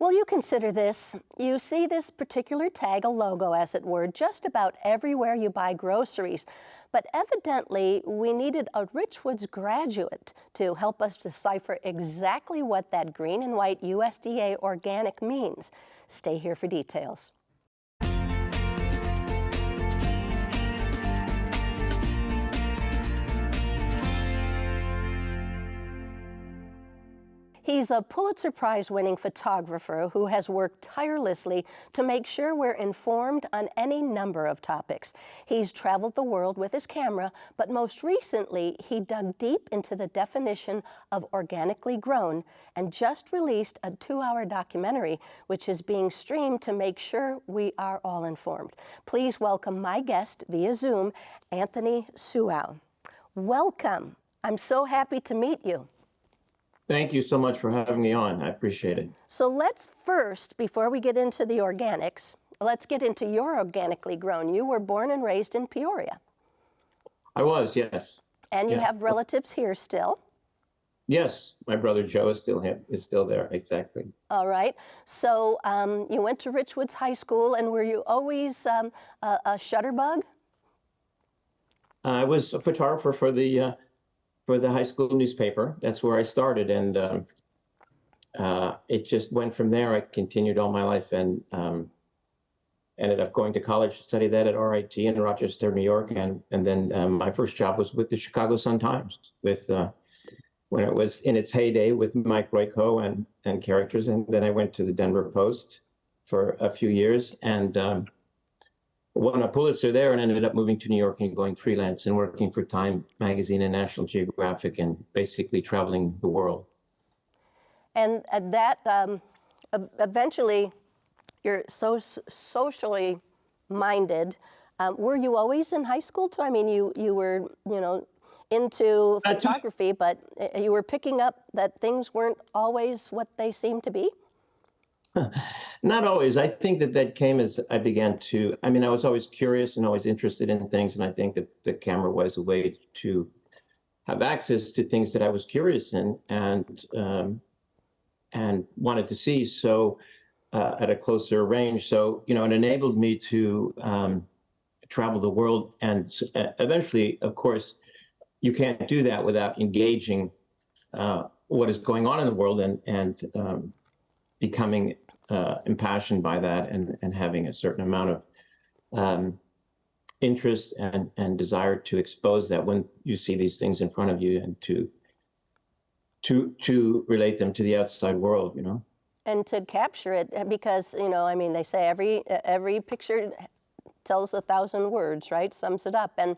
Well, you consider this. You see this particular tag, a logo as it were, just about everywhere you buy groceries. But evidently, we needed a Richwoods graduate to help us decipher exactly what that green and white USDA organic means. Stay here for details. He's a Pulitzer Prize-winning photographer who has worked tirelessly to make sure we're informed on any number of topics. He's traveled the world with his camera, but most recently, he dug deep into the definition of organically grown and just released a 2-hour documentary, which is being streamed to make sure we are all informed. Please welcome my guest via Zoom, Anthony Suau. Welcome. I'm so happy to meet you. Thank you so much for having me on. I appreciate it. So let's first, before we get into the organics, let's get into your organically grown. You were born and raised in Peoria. I was, yes. And you have relatives here still? Yes, my brother Joe is still there, exactly. All right. So you went to Richwoods High School, and were you always a shutterbug? I was a photographer for the high school newspaper. That's where I started, and it just went from there. I continued all my life and ended up going to college to study that at RIT in Rochester, New York, and then my first job was with the Chicago Sun-Times, when it was in its heyday with Mike Royko and characters, and then I went to the Denver Post for a few years, and won a Pulitzer there, and ended up moving to New York and going freelance and working for Time Magazine and National Geographic and basically traveling the world. And that eventually, you're so socially minded. Were you always in high school too? I mean, you were, into photography, but you were picking up that things weren't always what they seemed to be? Not always. I think that came as I began to, I was always curious and always interested in things, and I think that the camera was a way to have access to things that I was curious in and wanted to see so at a closer range. So, it enabled me to travel the world, and eventually, of course, you can't do that without engaging what is going on in the world and becoming impassioned by that and having a certain amount of interest and desire to expose that when you see these things in front of you and to relate them to the outside world, And to capture it, because, they say every picture tells 1,000 words, right? Sums it up. And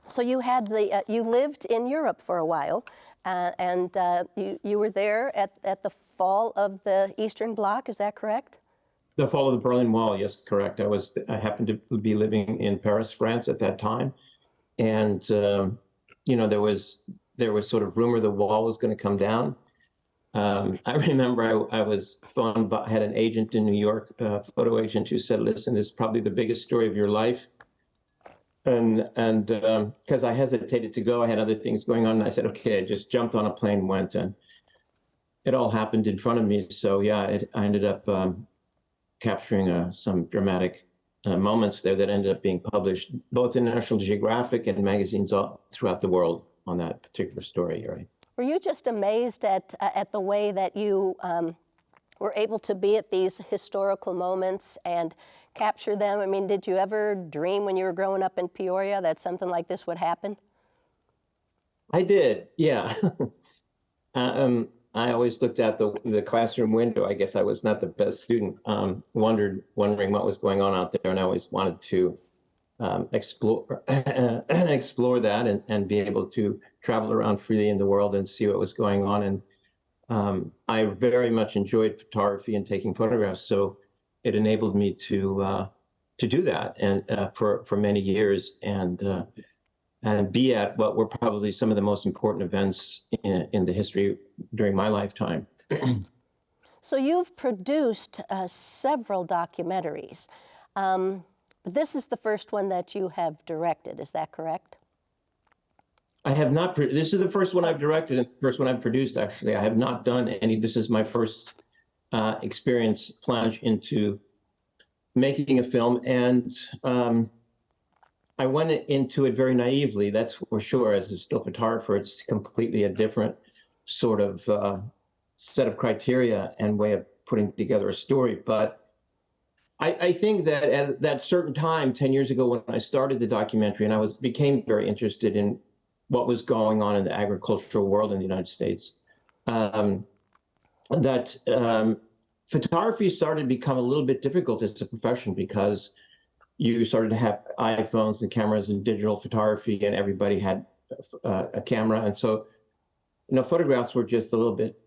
so you had you lived in Europe for a while. And you were there at the fall of the Eastern Bloc, is that correct? The fall of the Berlin Wall, yes, correct. I happened to be living in Paris, France at that time, and there was sort of rumor the wall was going to come down. I remember I had an agent in New York, a photo agent, who said, "Listen, this is probably the biggest story of your life." And because I hesitated to go, I had other things going on. And I said, okay, I just jumped on a plane, went, and it all happened in front of me. So yeah, I ended up capturing some dramatic moments there that ended up being published both in National Geographic and magazines all throughout the world on that particular story, right? Were you just amazed at the way that you were able to be at these historical moments and capture them? I mean, did you ever dream when you were growing up in Peoria that something like this would happen? I did, yeah. I always looked out the classroom window. I guess I was not the best student, wondering what was going on out there, and I always wanted to explore that and be able to travel around freely in the world and see what was going on. And I very much enjoyed photography and taking photographs, so it enabled me to do that and for many years and be at what were probably some of the most important events in the history during my lifetime. So you've produced several documentaries. This is the first one that you have directed, is that correct? I have not, this is the first one I've directed and the first one I've produced, actually. I have not done any, this is my first experience plunge into making a film. And I went into it very naively, that's for sure. As a still photographer, it's completely a different sort of set of criteria and way of putting together a story. But I think that at that certain time, 10 years ago, when I started the documentary, and I became very interested in what was going on in the agricultural world in the United States, that photography started to become a little bit difficult as a profession, because you started to have iPhones and cameras and digital photography, and everybody had a camera. And so, photographs were just a little bit,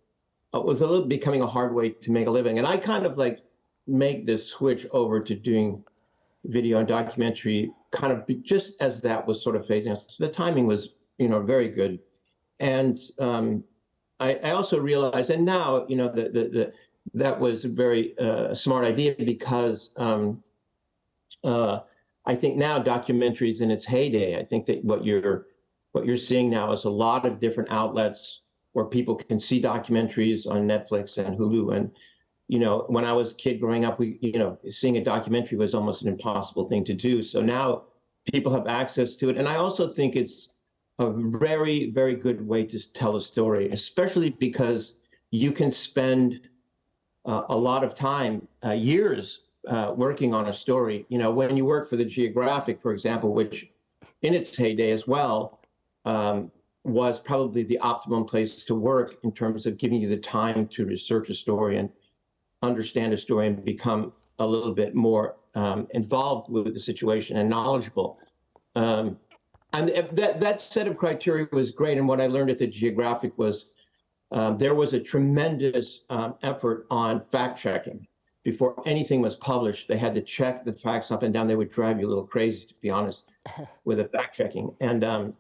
becoming a hard way to make a living. And I kind of like make this switch over to doing video and documentary kind of just as that was sort of phasing out. So the timing was, very good. And I also realized, and now, that was a very smart idea, because I think now documentary is in its heyday. I think that what you're seeing now is a lot of different outlets where people can see documentaries on Netflix and Hulu. And, when I was a kid growing up, seeing a documentary was almost an impossible thing to do. So now people have access to it. And I also think it's a very, very good way to tell a story, especially because you can spend a lot of time, years, working on a story. When you work for the Geographic, for example, which in its heyday as well, was probably the optimum place to work in terms of giving you the time to research a story and understand a story and become a little bit more involved with the situation and knowledgeable. And that set of criteria was great. And what I learned at the Geographic was there was a tremendous effort on fact checking. Before anything was published, they had to check the facts up and down. They would drive you a little crazy, to be honest, with the fact checking. And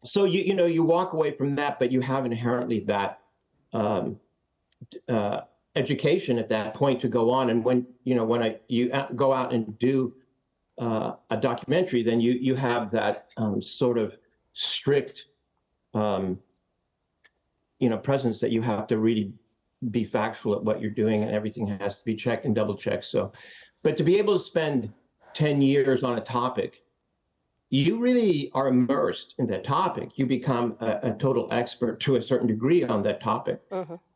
so you walk away from that, but you have inherently that education at that point to go on. And when you go out and do a documentary, then you have that sort of strict presence that you have to really be factual at what you're doing, and everything has to be checked and double checked. So, but to be able to spend 10 years on a topic, you really are immersed in that topic. You become a total expert to a certain degree on that topic.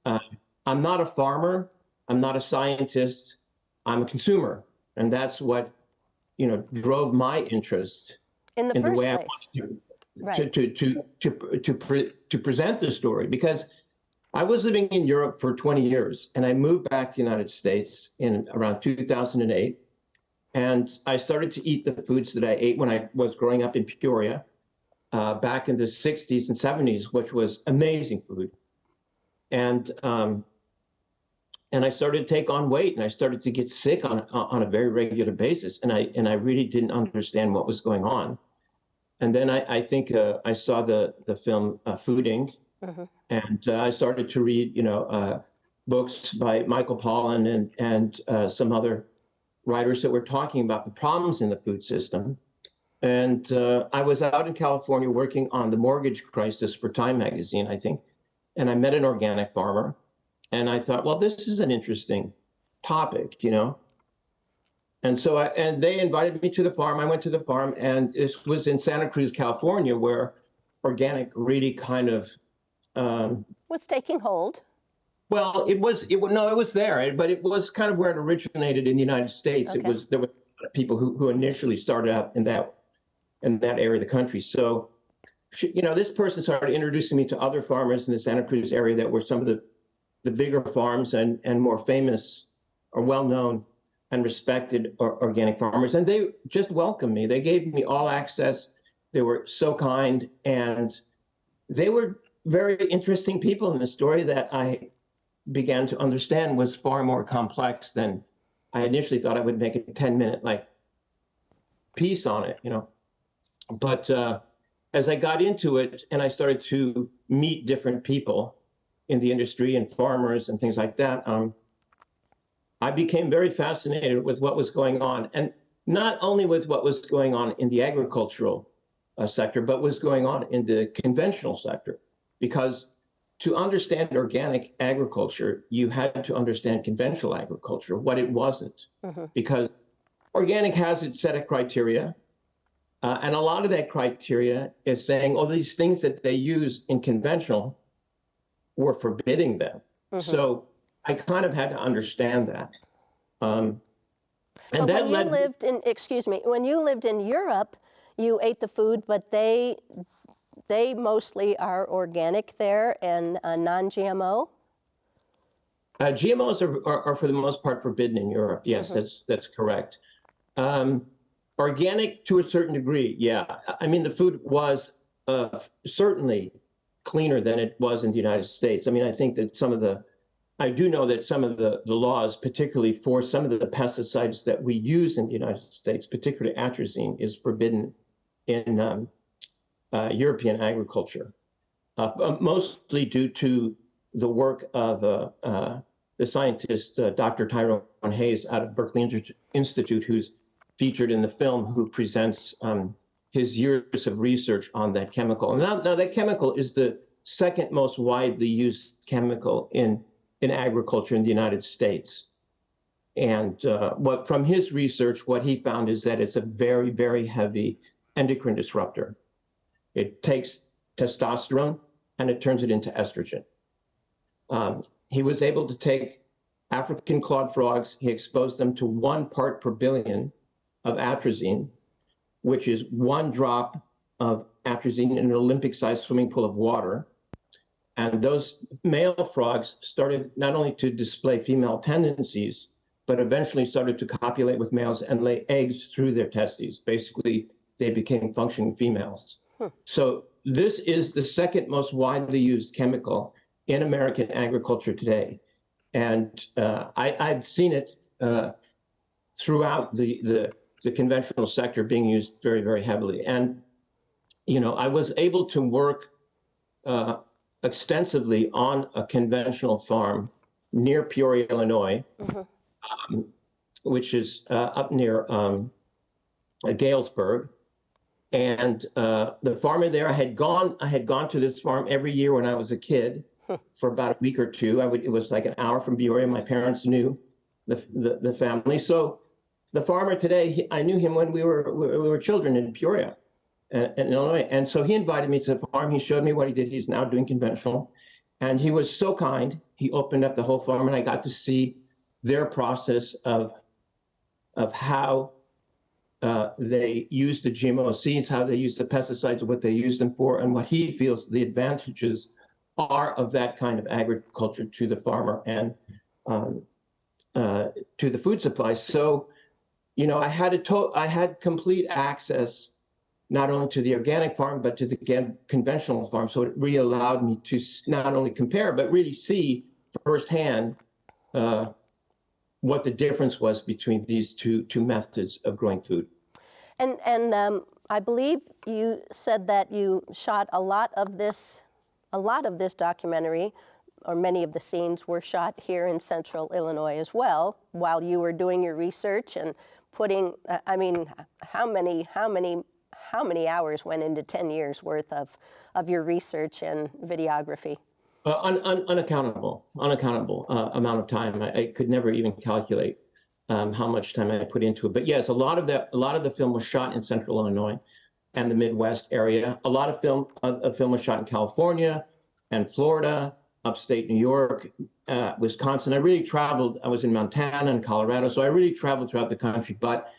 I'm not a farmer. I'm not a scientist. I'm a consumer. And that's what, drove my interest in the in the first way place. to present the story. Because I was living in Europe for 20 years, and I moved back to the United States in around 2008. And I started to eat the foods that I ate when I was growing up in Peoria back in the 60s and 70s, which was amazing food. And I started to take on weight, and I started to get sick on a very regular basis. And I really didn't understand what was going on. And then I think I saw the film Food Inc. And I started to read, books by Michael Pollan and some other writers that were talking about the problems in the food system. And I was out in California working on the mortgage crisis for Time magazine, I think. And I met an organic farmer. And I thought, well, this is an interesting topic, And so and they invited me to the farm. I went to the farm, and this was in Santa Cruz, California, where organic really kind of was taking hold. Well, it was there, but it was kind of where it originated in the United States. Okay. There were people who initially started out in that area of the country. So, this person started introducing me to other farmers in the Santa Cruz area that were some of the bigger farms and more famous or well-known and respected organic farmers. And they just welcomed me. They gave me all access. They were so kind, and they were very interesting people in the story that I began to understand was far more complex than I initially thought. I would make a 10-minute piece on it, But as I got into it and I started to meet different people in the industry and farmers and things like that, I became very fascinated with what was going on, and not only with what was going on in the agricultural sector, but was going on in the conventional sector. Because to understand organic agriculture, you had to understand conventional agriculture, what it wasn't, because organic has its set of criteria. And a lot of that criteria is saying, oh, these things that they use in conventional, we're forbidding them. So I kind of had to understand that. And But that when you led, lived in, excuse me, when you lived in Europe, you ate the food, but they mostly are organic there and non-GMO? GMOs are for the most part forbidden in Europe. Yes, that's correct. Organic to a certain degree, yeah. I mean, the food was certainly cleaner than it was in the United States. I mean, I think that I do know that some of the laws, particularly for some of the pesticides that we use in the United States, particularly atrazine, is forbidden in European agriculture, mostly due to the work of the scientist, Dr. Tyrone Hayes out of Berkeley Institute, who's featured in the film, who presents his years of research on that chemical. And now that chemical is the second most widely used chemical in agriculture in the United States. And from his research, what he found is that it's a very, very heavy endocrine disruptor. It takes testosterone and it turns it into estrogen. He was able to take African clawed frogs, he exposed them to 1 part per billion of atrazine, which is 1 drop of atrazine in an Olympic-sized swimming pool of water. And those male frogs started not only to display female tendencies, but eventually started to copulate with males and lay eggs through their testes. Basically, they became functioning females. So this is the second most widely used chemical in American agriculture today. And I've seen it throughout the conventional sector being used very, very heavily. And, you know, I was able to work extensively on a conventional farm near Peoria, Illinois, which is up near Galesburg. And the farmer there, I had gone to this farm every year when I was a kid for about a week or two. It was like an hour from Peoria. My parents knew the family. So the farmer today, I knew him when we were children in Peoria, in Illinois. And so he invited me to the farm. He showed me what he did. He's now doing conventional. And he was so kind. He opened up the whole farm, and I got to see their process of how they use the GMO seeds, how they use the pesticides, what they use them for, and what he feels the advantages are of that kind of agriculture to the farmer and to the food supply. So, you know, I had complete access not only to the organic farm, but to the conventional farm. So it really allowed me to not only compare, but really see firsthand what the difference was between these two methods of growing food. And I believe you said that you shot a lot of this documentary, or many of the scenes were shot here in Central Illinois as well, while you were doing your research and putting. I mean, how many hours went into 10 years worth of your research and videography? Unaccountable amount of time. I could never even calculate how much time I put into it. But yes, a lot of the film was shot in Central Illinois and the Midwest area. A lot of film was shot in California and Florida, upstate New York, Wisconsin. I really traveled. I was in Montana and Colorado, so I really traveled throughout the country. But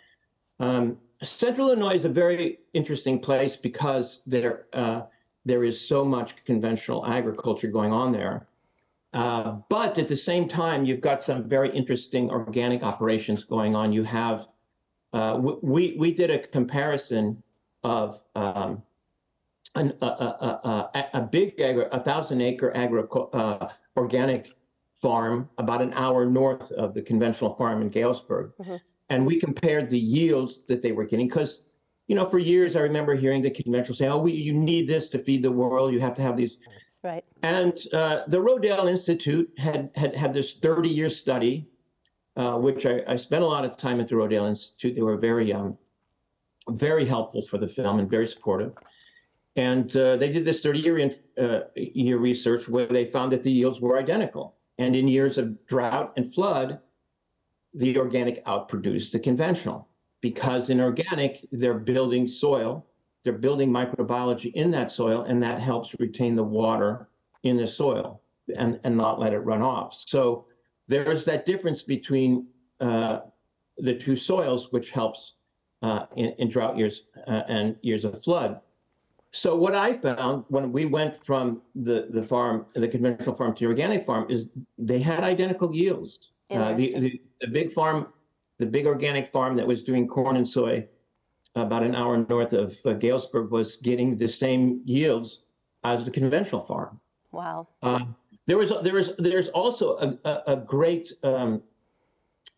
Central Illinois is a very interesting place because there is so much conventional agriculture going on there. But at the same time, you've got some very interesting organic operations going on. You have, we did a comparison of a big 1,000-acre organic farm about an hour north of the conventional farm in Galesburg. And we compared the yields that they were getting, because, you know, for years I remember hearing the conventional say, "Oh, you need this to feed the world. You have to have these." Right. And the Rodale Institute had this 30-year study, which I spent a lot of time at the Rodale Institute. They were very helpful for the film and very supportive. And they did this 30-year research where they found that the yields were identical. And in years of drought and flood, the organic outproduced the conventional, because in organic, they're building soil, they're building microbiology in that soil, and that helps retain the water in the soil and not let it run off. So there's that difference between the two soils, which helps in drought years and years of flood. So what I found when we went from the farm, the conventional farm to the organic farm, is they had identical yields. The big farm, the big organic farm that was doing corn and soy about an hour north of Galesburg was getting the same yields as the conventional farm. Wow. There's also a great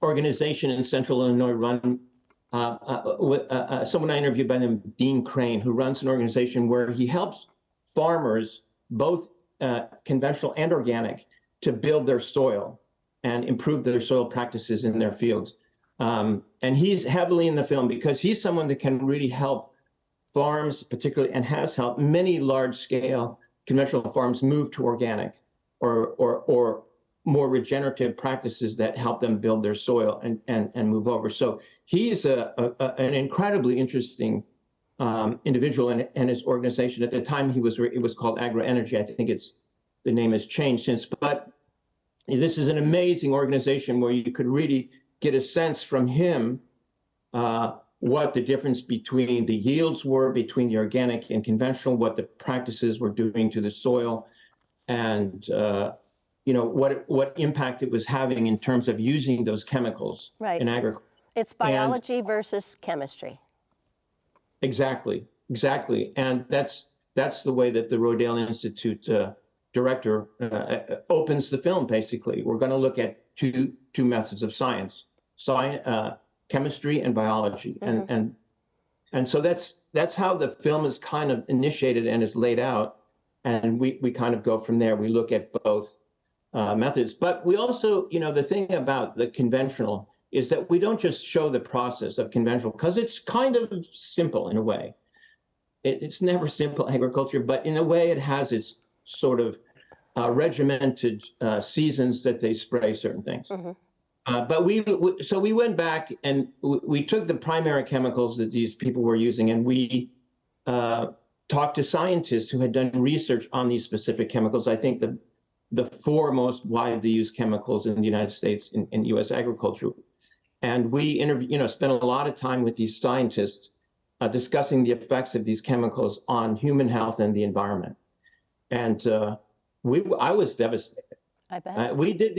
organization in Central Illinois run with someone I interviewed by the name of Dean Crane, who runs an organization where he helps farmers, both conventional and organic, to build their soil and improve their soil practices in their fields. And he's heavily in the film because he's someone that can really help farms, particularly, and has helped many large-scale conventional farms move to organic or more regenerative practices that help them build their soil and move over. So he's an incredibly interesting individual, and his organization at the time it was called AgroEnergy. I think the name has changed since, but this is an amazing organization where you could really get a sense from him what the difference between the yields were between the organic and conventional, what the practices were doing to the soil, and what impact it was having in terms of using those chemicals in agriculture. It's biology versus chemistry. Exactly. And that's the way that the Rodale Institute director opens the film, basically. We're going to look at two methods of science, chemistry and biology. Mm-hmm. And so that's how the film is kind of initiated and is laid out. And we kind of go from there. We look at both methods. But we also, the thing about the conventional is that we don't just show the process of conventional, because it's kind of simple in a way. It's never simple agriculture, but in a way it has its sort of regimented seasons that they spray certain things. Mm-hmm. But we went back and we took the primary chemicals that these people were using, and we talked to scientists who had done research on these specific chemicals. I think the four most widely used chemicals in the United States in U.S. agriculture. And we spent a lot of time with these scientists discussing the effects of these chemicals on human health and the environment. And I was devastated. I bet. We did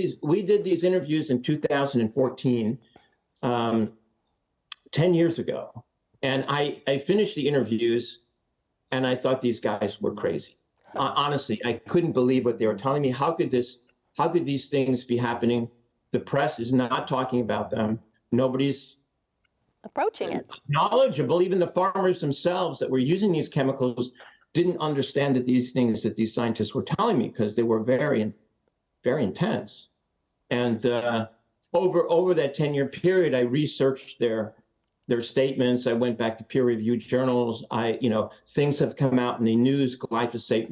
these interviews in 2014, 10 years ago. And I finished the interviews and I thought these guys were crazy. Honestly, I couldn't believe what they were telling me. How could these things be happening? The press is not talking about them. Nobody's approaching it. Knowledgeable. Even the farmers themselves that were using these chemicals didn't understand that these things that these scientists were telling me, because they were very, very intense. And over that 10-year period, I researched their statements. I went back to peer-reviewed journals. Things have come out in the news. Glyphosate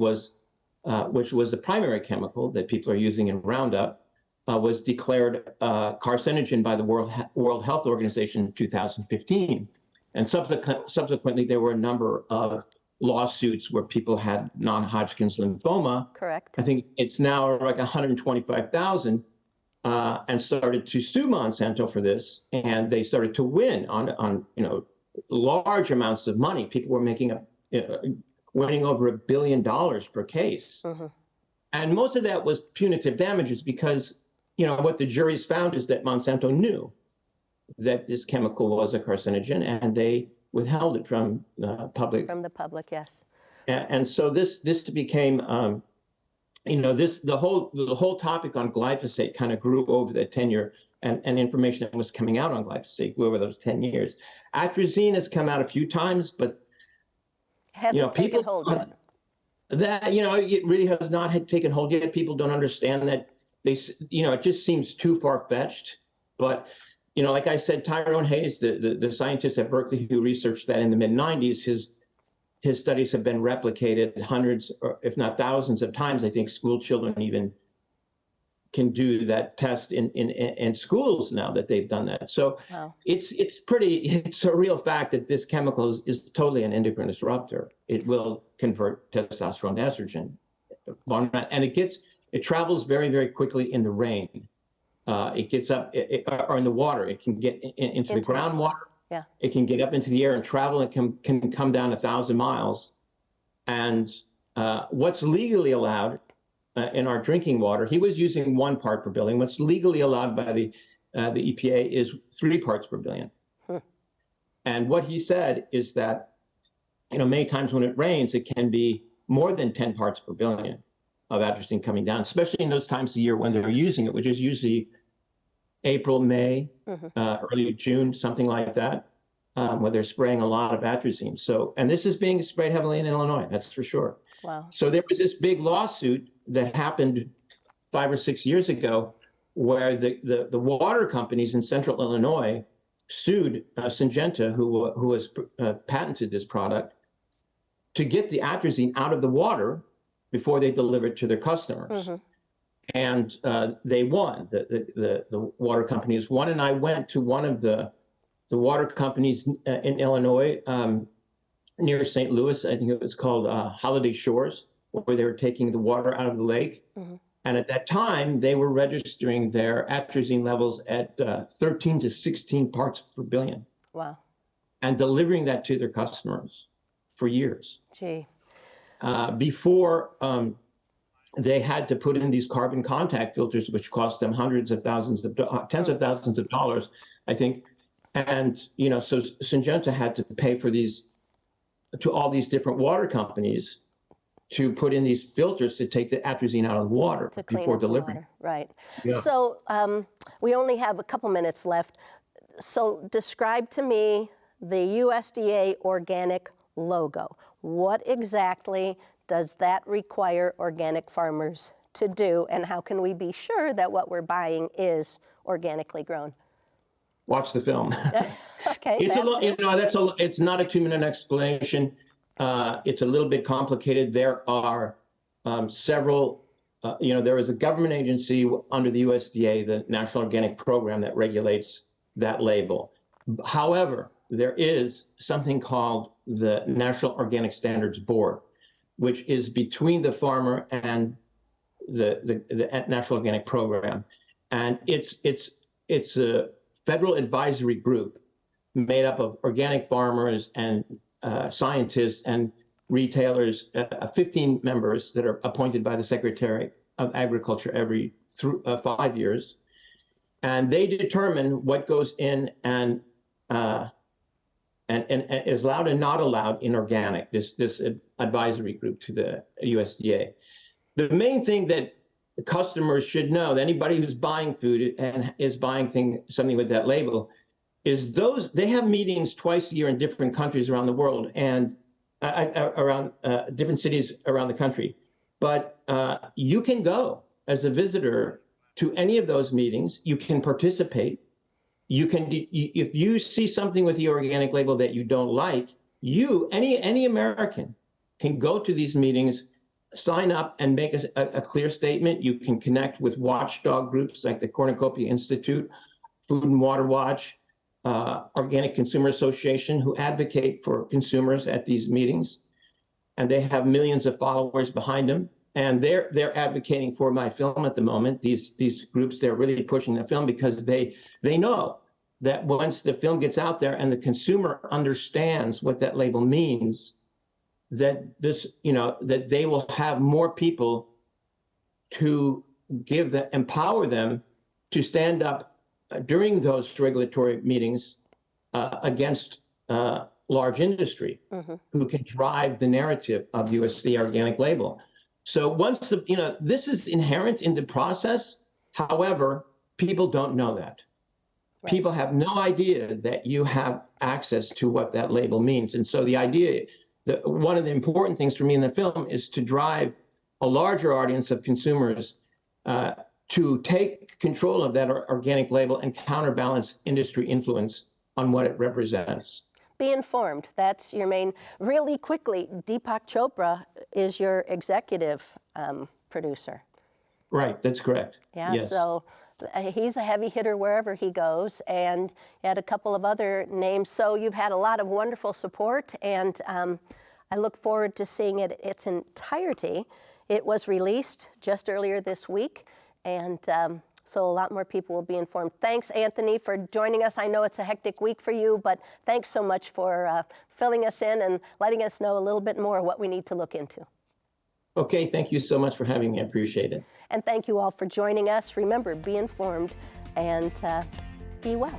which was the primary chemical that people are using in Roundup, was declared carcinogen by the World Health Organization in 2015. And subsequently, there were a number of lawsuits where people had non-Hodgkin's lymphoma. Correct. I think it's now like 125,000, and started to sue Monsanto for this, and they started to win on large amounts of money. People were winning over $1 billion per case. Mm-hmm. And most of that was punitive damages because, what the juries found is that Monsanto knew that this chemical was a carcinogen, and they withheld it from the public. From the public, yes. And so this became, the whole topic on glyphosate kind of grew over the tenure, and information that was coming out on glyphosate grew over those 10 years. Atrazine has come out a few times, but hasn't taken hold yet. That, it really has not taken hold yet. People don't understand that it just seems too far-fetched. But, like I said, Tyrone Hayes, the scientist at Berkeley who researched that in the mid-90s, his studies have been replicated hundreds, or if not thousands of times. I think school children even can do that test in schools now that they've done that. So Wow. it's a real fact that this chemical is totally an endocrine disruptor. It will convert testosterone to estrogen, and it travels very, very quickly in the rain. It gets up, or in the water. It can get into the groundwater. Yeah. It can get up into the air and travel. It can come down 1,000 miles. And what's legally allowed in our drinking water, he was using 1 part per billion. What's legally allowed by the EPA is 3 parts per billion. And what he said is that, many times when it rains, it can be more than 10 parts per billion of atrazine coming down, especially in those times of the year when they're using it, which is usually April, May, early June, something like that, where they're spraying a lot of atrazine. So, and this is being sprayed heavily in Illinois, that's for sure. Wow. So there was this big lawsuit that happened 5 or 6 years ago, where the water companies in central Illinois sued Syngenta, who has patented this product, to get the atrazine out of the water before they deliver it to their customers. And they won. The water companies won, and I went to one of the water companies in Illinois, near St. Louis. I think it was called Holiday Shores, where they were taking the water out of the lake. And at that time, they were registering their atrazine levels at 13 to 16 parts per billion. Wow. And delivering that to their customers for years. Gee. Before they had to put in these carbon contact filters, which cost them hundreds of thousands of tens of thousands of dollars, I think. And so Syngenta had to pay for these to all these different water companies to put in these filters to take the atrazine out of the water before delivering. Right. Yeah. So we only have a couple minutes left. So describe to me the USDA organic logo. What exactly does that require organic farmers to do, and how can we be sure that what we're buying is organically grown? Watch the film. Okay. It's not a 2-minute explanation. It's a little bit complicated. There are several, there is a government agency under the USDA, the National Organic Program, that regulates that label. However, there is something called the National Organic Standards Board, which is between the farmer and the National Organic Program. And it's a federal advisory group made up of organic farmers and scientists and retailers, 15 members that are appointed by the Secretary of Agriculture every 5 years. And they determine what goes in and is allowed and not allowed in organic, this advisory group to the USDA. The main thing that customers should know, that anybody who's buying food and is buying something with that label, is they have meetings twice a year in different countries around the world and around different cities around the country. But you can go as a visitor to any of those meetings. You can participate. You can, if you see something with the organic label that you don't like, any American can go to these meetings, sign up, and make a clear statement. You can connect with watchdog groups like the Cornucopia Institute, Food and Water Watch, Organic Consumer Association, who advocate for consumers at these meetings, and they have millions of followers behind them. And they're advocating for my film at the moment. These groups, they're really pushing the film because they know that once the film gets out there and the consumer understands what that label means, that that they will have more people to empower them to stand up during those regulatory meetings against large industry, who can drive the narrative of USDA organic label. So once this is inherent in the process. However, people don't know that. Right. People have no idea that you have access to what that label means. And so the idea, one of the important things for me in the film is to drive a larger audience of consumers to take control of that organic label and counterbalance industry influence on what it represents. Be informed. That's your main. Really quickly, Deepak Chopra is your executive producer. Right, that's correct. Yeah, Yes. so he's a heavy hitter wherever he goes, and you had a couple of other names. So you've had a lot of wonderful support, and I look forward to seeing it its entirety. It was released just earlier this week, and so a lot more people will be informed. Thanks, Anthony, for joining us. I know it's a hectic week for you, but thanks so much for filling us in and letting us know a little bit more what we need to look into. Okay, thank you so much for having me. I appreciate it. And thank you all for joining us. Remember, be informed and be well.